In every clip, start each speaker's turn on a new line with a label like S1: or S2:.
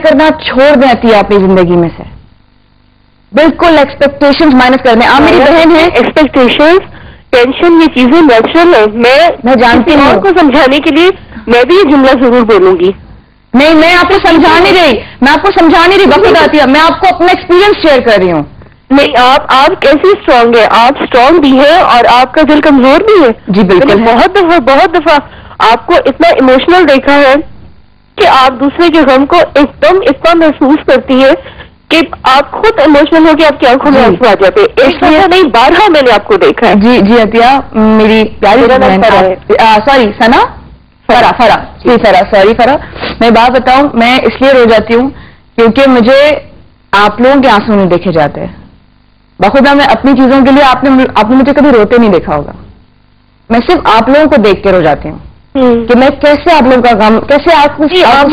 S1: کرنا چھوڑ دیں عطیہ اپنی زندگی میں سے. بالکل ایکسپیکٹیشنز مائنس کر دیں. آپ میری بہن ہیں.
S2: ایکسپیکٹیشنز, ٹینشن, یہ چیزیں نیچرل ہے. میں جانتی ہوں. اور کو سمجھانے کے لیے میں بھی یہ جملہ ضرور بولوں گی.
S1: نہیں, میں آپ کو سمجھا نہیں رہی, میں آپ کو سمجھا نہیں رہی وقت آتی ہے, میں آپ کو اپنا ایکسپیرینس شیئر کر رہی ہوں.
S2: نہیں, آپ کیسے اسٹرانگ ہے؟ آپ اسٹرانگ بھی ہے اور آپ کا دل کمزور بھی ہے.
S1: جی بالکل.
S2: بہت دفعہ آپ کو اتنا ایموشنل دیکھا ہے کہ آپ دوسرے کے غم کو ایک دم اتنا محسوس کرتی ہے کہ آپ خود ایموشنل ہو کے آپ کی آنکھوں میں آنسو آ جاتے. ایک دفعہ نہیں, 12 میں نے آپ کو دیکھا ہے.
S1: جی عطیہ میری پیاری بہن, سوری ثنا, فرا, میں بات بتاؤں, میں اس لیے رو جاتی ہوں کیونکہ مجھے آپ لوگوں کے آنسو نہیں دیکھے جاتے ہیں. بخدا میں اپنی چیزوں کے لیے آپ نے مجھے کبھی روتے نہیں دیکھا ہوگا. میں صرف آپ لوگوں کو دیکھ کے رو جاتی ہوں کہ میں کیسے آپ لوگوں کا غم, کیسے آپ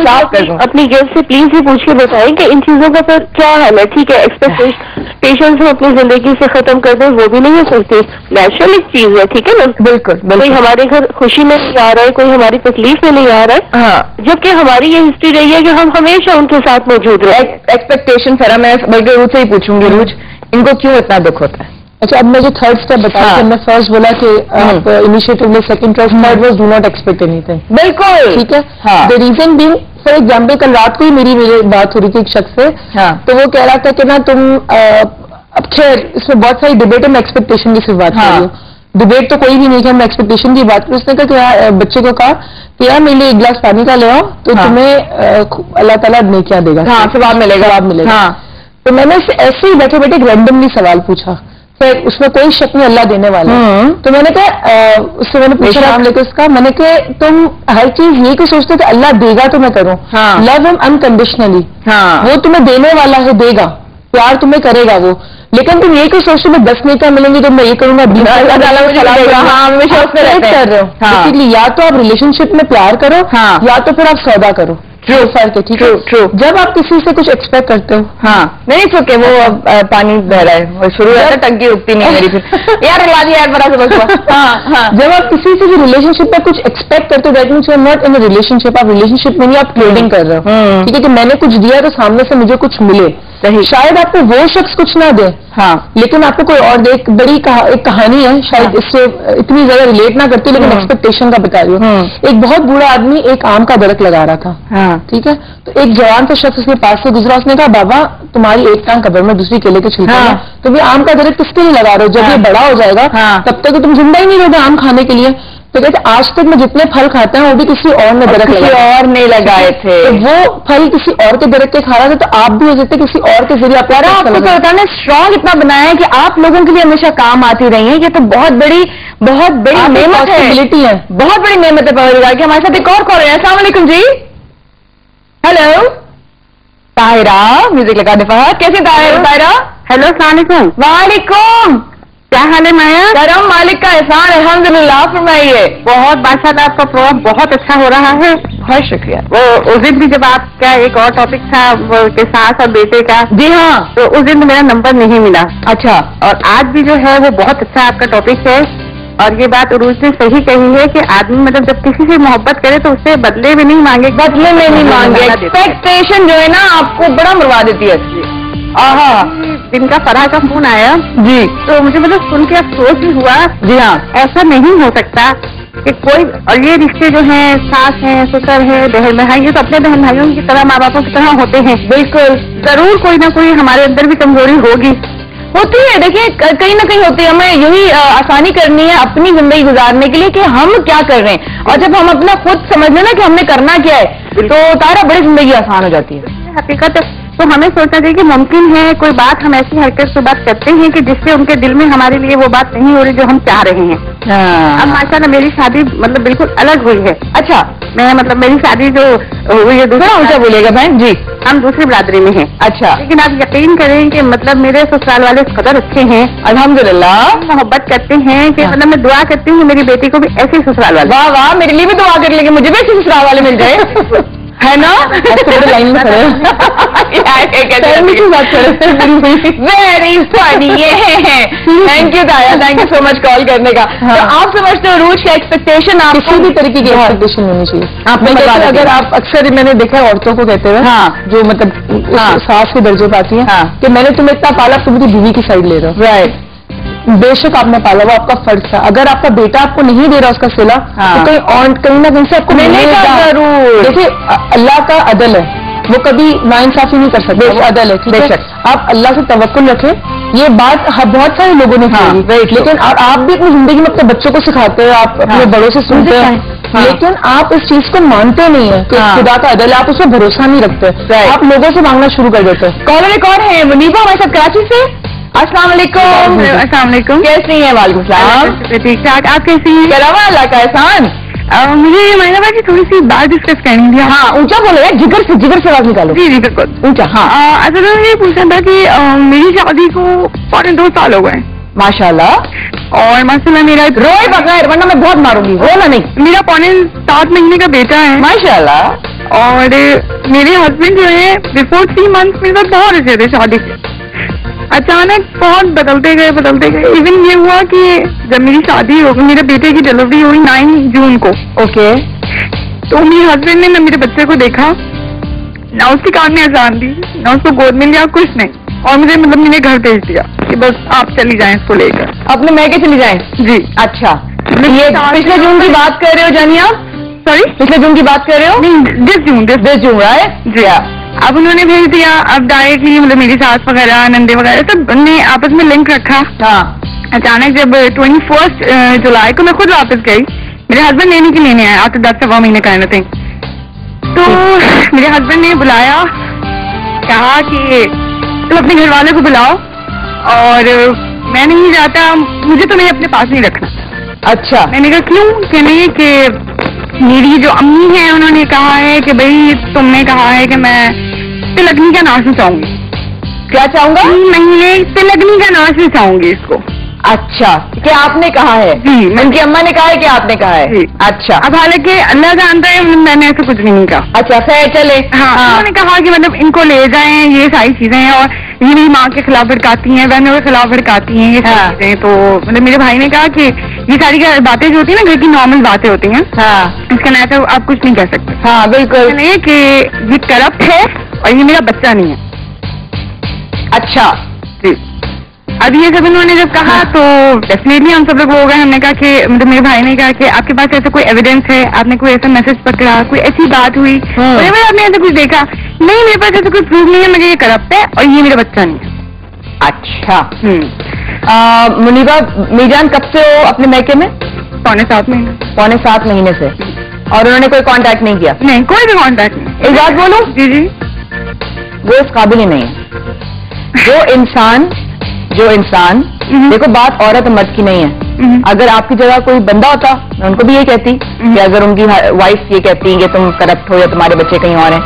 S1: صاف کر دوں.
S2: اپنی گیسٹ سے پلیز یہ پوچھ کے بتائیں کہ ان چیزوں کا پھر کیا حل ہے. ٹھیک ہے, ایکسپیکٹیشن ہم اپنی زندگی سے ختم کر دیں, وہ بھی نہیں ہو سکتی. نیچرل ایک چیز ہے, ٹھیک ہے نا.
S1: بالکل.
S2: کوئی ہمارے گھر خوشی میں نہیں آ رہا ہے, کوئی ہماری تکلیف میں نہیں آ رہا ہے.
S1: ہاں,
S2: جبکہ ہماری یہ ہسٹری رہی ہے کہ ہم ہمیشہ ان کے ساتھ موجود رہے.
S1: ایکسپیکٹیشن فرا, میں بلکہ روج سے ہی پوچھوں گی, روج ان کو کیوں اتنا دکھ ہوتا ہے؟
S3: اچھا, اب میں جو تھرڈ اسٹیپ بتایا کہ میں فرسٹ بولا کہ آپ انیشیٹو میں, second third was do not expect any thing.
S1: بالکل
S3: ٹھیک ہے. The reason being, for example کل رات کو ہی میری بات ہو رہی تھی ایک شخص سے, تو وہ کہہ رہا تھا کہ نا تم, اب خیر اس میں بہت ساری ڈبیٹ ہے, میں ایکسپیکٹیشن کی صرف بات کر رہی ہوں. ڈبیٹ تو کوئی بھی نہیں ہے, میں ایکسپیکٹیشن کی بات کروں. اس نے کہا کہ بچے کو کہا کہ یار میرے لیے ایک گلاس پانی کا لے آؤ تو تمہیں اللہ تعالیٰ نے کیا دے گا,
S1: ثواب ملے گا.
S3: تو میں نے ایسے ہی بیٹھے بیٹھے رینڈملی سوال پوچھا, اس میں کوئی شک نہیں, اللہ دینے والا. تو میں نے کہا, اس سے میں نے پوچھا نام لے کے اس کا, میں نے کہ تم ہر چیز یہ کہ سوچتے کہ اللہ دے گا تو میں کروں. لو ہم انکنڈیشنلی, وہ تمہیں دینے والا ہے, دے گا, پیار تمہیں کرے گا وہ. لیکن تم یہ کہ سوچتے میں 10 نیکیاں ملیں گی تو میں یہ کروں گا, کر رہے ہو. اسی لیے یا تو آپ ریلیشن شپ میں پیار کرو, یا تو پھر آپ سودا کرو. فرق ہے. ٹھیک ہے. جب آپ کسی سے کچھ ایکسپیکٹ کرتے ہو,
S1: نہیں چکے وہ پانی بہ رہا ہے, وہ شروع ہوتا ہے, ٹنکی رکتی نہیں میری پھر یار لا دی یار بڑا سے.
S3: جب آپ کسی سے ریلیشن شپ میں کچھ ایکسپیکٹ کرتے ہو, that means you are not in relationship. آپ ریلیشن شپ میں نہیں, آپ ٹریڈنگ کر رہے ہو. ٹھیک ہے, کہ میں نے کچھ دیا تو سامنے سے مجھے کچھ ملے. شاید آپ کو وہ شخص کچھ نہ دے, لیکن آپ کو کوئی اور دے. ایک بڑی ایک کہانی ہے, شاید اس سے اتنی زیادہ ریلیٹ نہ کرتی, لیکن ایکسپیکٹیشن کا بتا رہی ہوں. ایک بہت بوڑھا آدمی ایک آم کا درخت لگا رہا تھا. ٹھیک ہے, تو ایک جوان کا شخص اس کے پاس سے گزرا. اس نے کہا بابا تمہاری ایک ٹانگ قبر میں, دوسری کیلے کے چھلکے میں, تو یہ آم کا درخت کس کے لیے لگا رہے ہو؟ جب یہ بڑا ہو جائے گا تب تک تم زندہ ہی نہیں رہو گے آم کھانے کے لیے. تو کہتے آج تک میں جتنے پھل کھاتا ہوں وہ بھی کسی اور نے درخت
S1: نہیں لگائے تھے,
S3: وہ پھل کسی اور کے درخت کے کھا رہا تھا, تو آپ بھی ہو سکتے کسی اور کے ذریعے.
S1: آپ کو تو بتانا نے اسٹرانگ اتنا بنایا ہے کہ آپ لوگوں کے لیے ہمیشہ کام آتی رہی ہیں. یہ تو بہت بڑی نعمت ہے, بہت بڑی نعمت ہے پروردگار کی. ہمارے ساتھ ایک اور کال ہے. السلام علیکم جی. ہیلو طاہرہ, میوزک لگا دے فہد. کیسے طاہرہ؟
S2: ہیلو, السلام علیکم.
S1: وعلیکم.
S2: کیا حال ہے مایا؟
S1: کرم مالک کا احسان, الحمدللہ. فرمائیے.
S2: بہت بادشاہ, آپ کا پروگرام بہت اچھا ہو رہا ہے.
S1: بہت شکریہ.
S2: وہ اس دن بھی جب آپ کا ایک اور ٹاپک تھا کہ ساس اور بیٹے کا,
S1: جی ہاں,
S2: تو اس دن میرا نمبر نہیں ملا.
S1: اچھا.
S2: اور آج بھی جو ہے وہ بہت اچھا آپ کا ٹاپک ہے. اور یہ بات عروج نے صحیح کہی ہے کہ آدمی مطلب جب کسی سے محبت کرے تو اس سے بدلے میں نہیں مانگے.
S1: بدلے میں نہیں مانگے. ایکسپیکٹیشن جو ہے نا آپ کو بڑا مروا دیتی ہے.
S2: جن کا فرح کا فون آیا
S1: جی,
S2: تو مجھے مطلب سن کے افسوس ہی ہوا.
S1: جی ہاں,
S2: ایسا نہیں ہو سکتا کہ کوئی, اور یہ رشتے جو ہیں ساس ہیں, سسر ہے, بہن بھائی, یہ تو اپنے بہن بھائیوں کی طرح, ماں باپوں کی طرح ہوتے ہیں.
S1: بالکل.
S2: ضرور کوئی نہ کوئی ہمارے اندر بھی کمزوری ہوگی,
S1: ہوتی ہے. دیکھیے کہیں نہ کہیں ہوتی ہے. ہمیں یہی آسانی کرنی ہے اپنی زندگی گزارنے کے لیے کہ ہم کیا کر رہے ہیں, اور جب ہم اپنا خود سمجھ لیں نا کہ ہم نے کرنا کیا ہے, تو طاہرہ بڑی زندگی آسان ہو جاتی ہے.
S2: حقیقت تو ہمیں سوچنا چاہیے کہ ممکن ہے کوئی بات ہم ایسی حرکت سے بات کرتے ہیں کہ جس سے ان کے دل میں ہمارے لیے وہ بات نہیں ہو رہی جو ہم چاہ رہے ہیں. اب ماشاءاللہ میری شادی مطلب بالکل الگ ہوئی ہے.
S1: اچھا.
S2: میں مطلب میری شادی جو ہوئی ہے دوسرا
S1: اونچا بولیے گا بہن جی.
S2: ہم دوسری برادری میں ہیں.
S1: اچھا.
S2: لیکن آپ یقین کریں کہ مطلب میرے سسرال والے اس قدر اچھے ہیں,
S1: الحمدللہ,
S2: محبت کرتے ہیں کہ مطلب میں دعا کرتی ہوں میری بیٹی کو بھی ایسے سسرال والے.
S1: واہ واہ, میرے لیے بھی دعا کر لیں گے, مجھے بھی ایسے سسرال والے مل جائے, ہے نا.
S3: لائن میں کھڑے فیملی کی بات کر رہے ہیں.
S1: Very funny. تھینک یو تایا, thank you so much call کرنے کا. تو آپ سمجھتے ہو عروج کا ایکسپیکٹیشن آپ
S3: کسی بھی طریقے کی ایکسپیکٹیشن ہونی چاہیے.
S1: آپ نے
S3: اگر آپ اکثر میں نے دیکھا ہے عورتوں کو کہتے ہوئے,
S1: ہاں,
S3: جو مطلب ساس کے درجے پاتی ہیں,
S1: ہاں,
S3: کہ میں نے تمہیں اتنا پالا, تم میری بیوی کی سائڈ لے رہا ہو.
S1: رائٹ.
S3: بے شک آپ نے پالا, وہ آپ کا فرض تھا. اگر آپ کا بیٹا آپ کو نہیں دے رہا اس کا صلہ, تو کہیں نہ کہیں سے آپ کو ملے گا ضرور. دیکھیے اللہ کا عدل ہے, وہ کبھی ناانصافی نہیں کر سکتے, وہ عدل ہے. ٹھیک ہے, آپ اللہ سے توکل رکھیں. یہ بات بہت سارے لوگوں نے کی, لیکن آپ بھی اپنی زندگی میں اپنے بچوں کو سکھاتے ہیں, آپ اپنے بڑوں سے سنتے ہیں, لیکن آپ اس چیز کو مانتے نہیں ہیں کہ خدا کا عدل ہے. آپ اس میں بھروسہ نہیں رکھتے, آپ لوگوں سے مانگنا شروع کر دیتے ہیں.
S1: کالر کون ہے؟ منیبا ہمارے ساتھ کراچی سے. السلام علیکم.
S2: السلام علیکم.
S1: کیسی ہیں؟ وعلیکم السلام.
S2: ٹھیک ٹھاک, آپ کیسی ہیں؟
S1: کروا اللہ کا احسان.
S2: مجھے مائنہ بھائی کی تھوڑی سی بات ڈسکس کرنی تھی.
S1: ہاں, اونچا بولو یار, جگر سے آواز نکالو.
S2: جی جی بالکل
S1: اونچا. ہاں,
S2: اصل میں یہ پوچھنا تھا کہ میری شادی کو 2 سال ہو گئے.
S1: ماشاء اللہ.
S2: اور ماشاء میرا
S1: روئے بغیر, ورنہ میں بہت ماروں گی. رونا نہیں.
S2: میرا 7 مہینے کا بیٹا ہے.
S1: ماشاء اللہ.
S2: اور میرے ہسبینڈ جو ہے بفور 3 منتھس میرے ساتھ بہت اچھے تھے. شادی سے اچانک بہت بدلتے گئے. ایون یہ ہوا کہ جب میری شادی ہو گئی, میرے بیٹے کی ڈلیوری ہوئی 9 جون کو.
S1: اوکے.
S2: تو میرے ہسبینڈ نے نہ میرے بچے کو دیکھا, نہ اس کی کان میں اذان دی, نہ اس کو گود میں لیا, کچھ نہیں. اور مجھے میرے گھر بھیج دیا کہ بس آپ چلی جائیں اس کو لے کر.
S1: اپنے میکے چلی جائیں؟
S2: جی.
S1: اچھا, یہ پچھلے جون کی بات کر رہے ہو جانی آپ؟
S2: سوری,
S1: پچھلے جون کی بات کر رہے ہو؟
S2: نہیں, 10 جون
S1: ہے. جی.
S2: اب انہوں نے بھیج دیا. اب ڈائریکٹلی میری ساس وغیرہ, نندے وغیرہ سب نے آپس میں لنک رکھا.
S1: ہاں.
S2: اچانک جب 21 جولائی کو میں خود واپس گئی, میرے ہسبینڈ لینے آئے آتے 10 مہینے کا تھے. تو میرے ہسبینڈ نے بلایا, کہا کہ تم اپنے گھر والے کو بلاؤ, اور میں نہیں جاتا, مجھے تمہیں اپنے پاس نہیں رکھنا.
S1: اچھا.
S2: میں نے کہا کیوں؟ کہ نہیں, کہ میری جو امی ہے انہوں نے کہا ہے کہ بھائی تم نے کہا ہے کہ میں تلگنی کا ناش چاہوں گی.
S1: کیا چاہوں گا؟
S2: 3 مہینے تلگنی کا ناش چاہوں گی اس کو.
S1: اچھا, کہ آپ نے کہا ہے؟
S2: جی.
S1: ان کی اماں نے کہا ہے کہ آپ نے کہا ہے؟
S2: جی.
S1: اچھا.
S2: اب حالانکہ اللہ جانتا ہے میں نے ایسے کچھ نہیں کہا.
S1: اچھا, خیر چلے.
S2: ہاں, انہوں نے کہا کہ مطلب ان کو لے جائیں, یہ ساری چیزیں ہیں, اور یہ میری ماں کے خلاف بھڑکاتی ہیں, بہنوں کے خلاف بھڑکاتی ہیں, یہ ساری چیزیں. تو مطلب میرے بھائی نے کہا کہ یہ ساری باتیں جو ہوتی ہیں نا, گھر کی نارمل باتیں ہوتی ہیں,
S1: ہاں,
S2: اس کا نام آپ کچھ نہیں کہہ سکتے.
S1: ہاں بالکل.
S2: کہ یہ کرپٹ ہے اور یہ میرا بچہ نہیں ہے.
S1: اچھا.
S2: جی. اب یہ سب انہوں نے جب کہا تو ڈیفینیٹلی ہم سب لوگ ہو گئے. ہم نے کہا کہ مطلب میرے بھائی نے کہا کہ آپ کے پاس ایسا کوئی ایویڈینس ہے, آپ نے کوئی ایسا میسج پکڑا, کوئی ایسی بات ہوئی, آپ نے ایسا کچھ دیکھا؟ نہیں, میرے پاس ایسا کوئی پروف نہیں ہے, مجھے یہ کرپٹ ہے اور یہ میرا بچہ نہیں ہے.
S1: اچھا. منیبا میجان کب سے ہو اپنے میکے میں؟
S2: 7.5 مہینے.
S1: 7.5 مہینے سے. اور انہوں نے کوئی کانٹیکٹ نہیں کیا؟
S2: نہیں, کوئی بھی کانٹیکٹ نہیں.
S1: ایک بات بولوں؟
S2: جی جی.
S1: وہ اس قابل ہی نہیں ہے. جو انسان دیکھو, بات عورت مرد کی نہیں ہے. اگر آپ کی جگہ کوئی بندہ ہوتا, میں ان کو بھی یہ کہتی کہ اگر ان کی وائف یہ کہتی کہ تم کرپٹ ہو یا تمہارے بچے کہیں اور ہیں,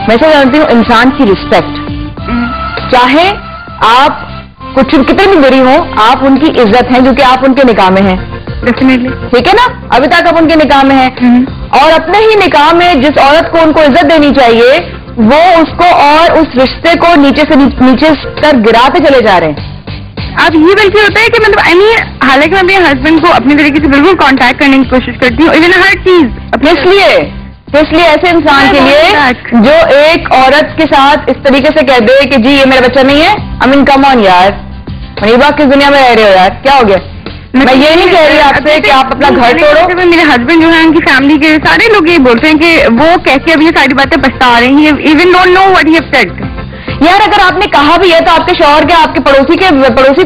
S1: میں سے جانتی ہوں انسان کی رسپیکٹ, چاہے آپ کچھ کتنے بھی بری ہوں, آپ ان کی عزت ہیں, جو کہ آپ ان کے نکاح میں ہیں. ٹھیک ہے نا, ابھی تک آپ ان کے نکاح میں ہیں, اور اپنے ہی نکاح میں جس عورت کو ان کو عزت دینی چاہیے, وہ اس کو اور اس رشتے کو نیچے سے نیچے کر گراتے چلے جا رہے ہیں.
S2: اب یہ بلکہ ہوتا ہے کہ مطلب حالانکہ میں اپنے ہسبینڈ کو اپنے طریقے سے بالکل کانٹیکٹ کرنے کی کوشش کرتی ہوں, ایون ہر چیز.
S1: اس لیے ایسے انسان کے لیے جو ایک عورت کے ساتھ اس طریقے سے کہہ دے کہ جی یہ میرا بچہ نہیں ہے, کم آن یار, منیبا کس دنیا میں رہ رہے ہو یار, کیا ہو گیا؟ میں یہ نہیں کہہ رہی آپ سے کہ آپ اپنا گھر توڑو.
S2: میرے ہسبینڈ جو ہے ان کی فیملی کے سارے لوگ یہ بولتے ہیں کہ وہ کہہ کے اب یہ ساری باتیں پچھتا رہی ہیں, even don't know what he have said.
S1: یار اگر آپ نے کہا بھی ہے تو آپ کے شوہر کے, آپ کے پڑوسی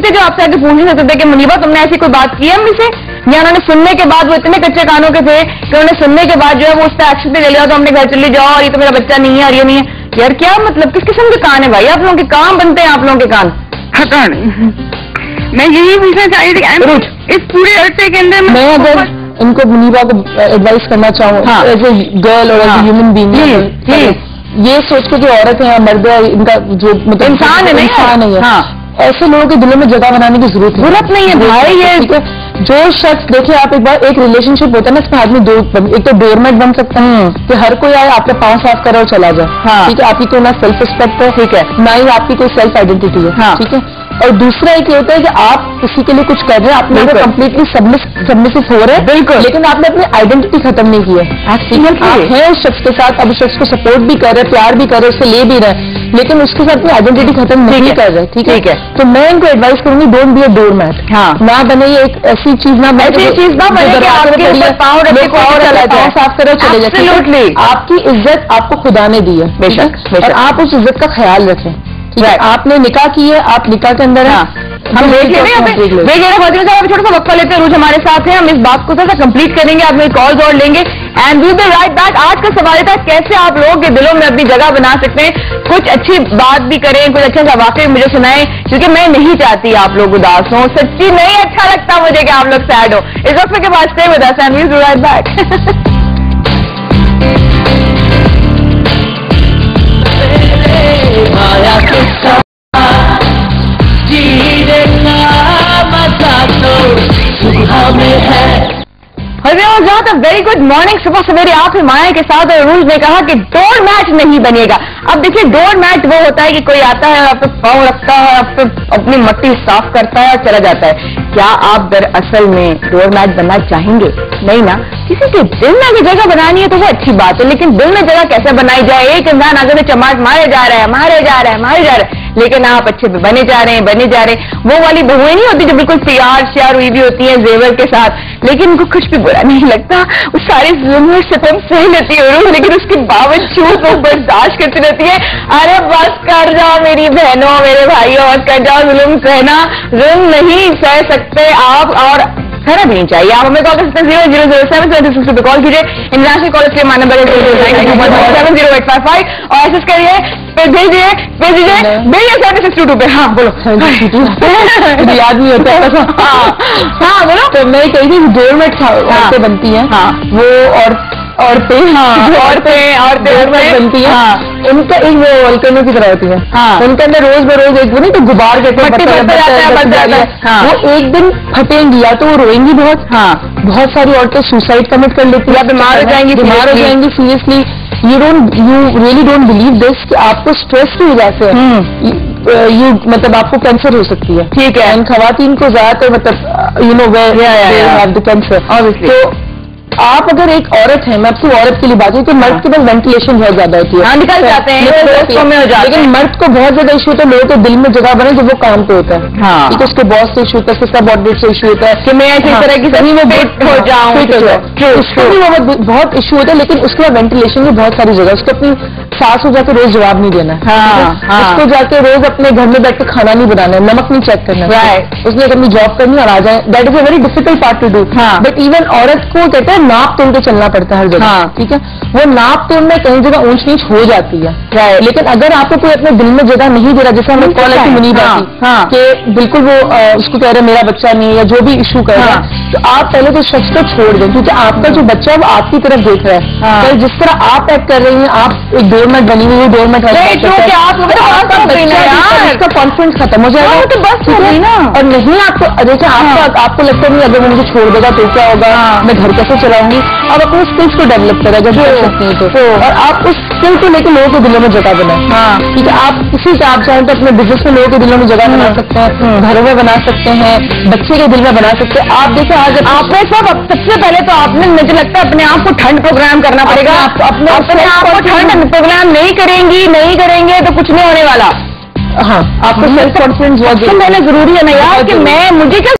S1: تھے جو آپ سے آگے پوچھ نہیں سکتے تھے کہ منیبا تم نے ایسی کوئی بات کی ہے امی سے, یا انہوں نے سننے کے بعد, وہ اتنے کچے کانوں کے تھے کہ انہوں نے سننے کے بعد جو ہے وہ اس پہ ایکشن پہ لے لیا, تو ہم نے گھر چلی جاؤ اور یہ تو میرا بچہ نہیں ہے اور یہ نہیں ہے. یار کیا مطلب, کس قسم کے کان ہے بھائی آپ لوگوں کے, کام بنتے ہیں آپ لوگوں کے کان.
S2: پتا نہیں, میں یہی پوچھنا چاہ رہی تھی اس پورے عرصے کے اندر
S3: میں اگر ان کو منیبا کو ایڈوائز کرنا چاہوں ایز اے گرل اور ایز اے ہیومن بینگ, یہ سوچ کے کہ عورت ہے مرد ہے, ان کا جو مطلب انسان ہے, ایسے لوگوں کے دلوں میں جگہ بنانے کی ضرورت نہیں ہے بھائی. یہ جو شخص دیکھیں آپ ایک بار ایک ریلیشن شپ ہوتا ہے نا اس میں آدمی دو ایک تو ڈور میٹ بن سکتا ہے کہ ہر کوئی آئے آپ کا پاؤں صاف کرے اور چلا جائے ٹھیک ہے آپ کی کوئی نہ سیلف رسپیکٹ ہے ٹھیک ہے نہ ہی آپ کی کوئی سیلف آئیڈینٹی ہے ٹھیک ہے اور دوسرا ایک یہ ہوتا ہے کہ آپ کسی کے لیے کچھ کر رہے ہیں آپ نے کمپلیٹلی سبمسو ہو رہے ہیں بالکل لیکن آپ نے اپنی آئیڈینٹی ختم نہیں کی ہے آپ ہیں اس شخص کے ساتھ اب اس شخص کو سپورٹ بھی کر رہے پیار بھی کر رہے اس سے لے بھی رہے لیکن اس کے ساتھ اپنی آئیڈینٹی ختم نہیں کر رہے ٹھیک ہے تو میں ان کو ایڈوائز کروں گی don't be a doormat نہ بنے ایک ایسی چیز نہ صاف کرو چلے جائے آپ کی عزت آپ کو خدا نے دی ہے بے شک اور آپ اس عزت کا خیال رکھیں آپ نے نکاح کی ہے آپ نکاح کے اندر ہم دیکھ چھوٹا سا وقفہ لیتے ہیں روز ہمارے ساتھ ہیں ہم اس بات کو تھوڑا سا کمپلیٹ کریں گے آپ میں کال اور لیں گے and we will write back آج کا سوال تھا کیسے آپ لوگوں کے دلوں میں اپنی جگہ بنا سکتے ہیں کچھ اچھی بات بھی کریں کچھ اچھا سا واقعہ مجھے سنائیں کیونکہ میں نہیں چاہتی آپ لوگ اداس ہوں سچی نہیں اچھا لگتا مجھے کہ آپ لوگ سیڈ ہو اس وقت کے بعد stay with us and we will write back very good morning صبح سویرے آپ مایا کے ساتھ اور روز نے کہا کہ ڈور میٹ نہیں بنے گا اب دیکھیے ڈور میٹ وہ ہوتا ہے کہ کوئی آتا ہے آپ پہ پاؤں رکھتا ہے آپ پہ اپنی مٹی صاف کرتا ہے اور چلا جاتا ہے کیا آپ دراصل میں ڈور میٹ بننا چاہیں گے نہیں نا کسی کے دل میں اگر جگہ بنانی ہے تو وہ اچھی بات ہے لیکن دل میں جگہ کیسے بنائی جائے ایک انسان آگے میں چماٹ مارے جا رہا ہے لیکن آپ اچھے پہ بنے جا رہے ہیں وہ والی بہویں نہیں ہوتی جو بالکل تیار شیار ہوئی بھی ہوتی ہیں زیور کے ساتھ لیکن ان کو کچھ بھی برا نہیں لگتا وہ ساری ظلم ستم سہی لیتی ہے لیکن اس کے باوجود وہ برداشت کرتی رہتی ہے ارے بس کر جاؤ میری بہنوں میرے بھائیوں بس کر جاؤ ظلم سہنا ظلم نہیں سہ سکتے آپ اور سہنا بھی نہیں چاہیے آپ ہمیں کال کر سکتے ہیں 0007 پہ کال کیجیے انٹرنیشنل کال کے ہمارا نمبر 0097085 اور ایسے کریے بھیج دیجیے 762 پہ ہاں بولو یاد نہیں ہوتا
S1: ہاں بولو
S3: تو میں کہی تھی ڈور میٹ عورتیں بنتی ہیں وہ عورتیں بنتی ہیں ان کا ایک والکنوں کی طرح ہوتی ہے ان کے اندر روز بروز ایک وہ نہیں تو غبار وہ ایک دن پھٹیں گی یا تو وہ روئیں گی بہت ساری عورتیں سوسائڈ کمٹ کر لیتی ہیں بیمار ہو جائیں گی seriously you really don't believe this کہ آپ کو اسٹریس کی وجہ سے مطلب آپ کو کینسر ہو سکتی ہے ٹھیک ہے خواتین کو زیادہ تر مطلب کینسر تو آپ اگر ایک عورت ہے میں آپ کو عورت کے لیے بات ہوں کہ مرد کے پاس وینٹیلیشن بہت زیادہ ہوتی ہے
S1: نکل جاتے ہیں
S3: لیکن مرد کو بہت زیادہ ایشو ہوتا ہے لوگوں کے دل میں جگہ بنے جب وہ کام پہ ہوتا ہے ٹھیک ہے اس کے باس سے ایشو ہوتا ہے اس کا باڈی سے ایشو ہوتا ہے کہ میں ایسی طرح کی زمین میں ہو جاؤں اس کو بھی بہت ایشو ہوتا ہے لیکن اس کے بعد وینٹیلیشن کی بہت ساری جگہ اس کو اپنی ساس کو جا کے روز جواب نہیں دینا اس کو جا کے روز اپنے گھر میں بیٹھ کے کھانا نہیں بنانا ہے نمک نہیں چیک کرنا اس نے اپنی جاب کرنی اور آ جائے that is a very difficult part to do but even عورت کو کہتے ہیں ناپ تول کے چلنا پڑتا ہے ہر جگہ ٹھیک ہے وہ ناپ تول میں کہیں جگہ اونچ نیچ ہو جاتی ہے لیکن اگر آپ کو کوئی اپنے دل میں جگہ نہیں دے رہا جیسے ہم نے کال کی منیبا کی کہ بالکل وہ اس کو کہہ رہے میرا بچہ نہیں ہے جو بھی ایشو کر رہا ہے تو آپ پہلے تو شخص کو چھوڑ دیں کیونکہ آپ کا جو بچہ ہے وہ آپ کی طرف دیکھ رہا ہے جس طرح آپ ایکٹ کر رہی ہیں آپ ایک ڈور میٹ بنی ہوئی ڈور میٹ کا کانفیڈنس ختم ہو جائے گا اور نہیں آپ کو دیکھیں آپ کو لگتا نہیں اگر وہ مجھے چھوڑ دے گا تو کیا ہوگا میں گھر کیسے چلاؤں گی آپ اپنے اسکلس کو ڈیولپ کریں اگر کر سکتی ہیں تو اور آپ اس اسکل کو لے کے لوگوں کے دلوں میں جگہ بنائیں ٹھیک ہے آپ کسی سے آپ چاہیں تو اپنے بزنس میں لوگوں کے دلوں میں جگہ بنا سکتے ہیں گھروں میں بنا سکتے ہیں بچے کے دل میں بنا سکتے ہیں آپ دیکھیں آج
S1: آپ نے سب سے پہلے تو آپ نے مجھے لگتا ہے اپنے آپ کو ٹھنڈ پروگرام کرنا پڑے گا اپنے آپ کو ٹھنڈ پروگرام نہیں کریں گے تو کچھ نہیں ہونے والا
S3: آپ کو سیلف کانفیڈنس بہت
S1: ضروری ہے نا یار کہ میں مجھے کیا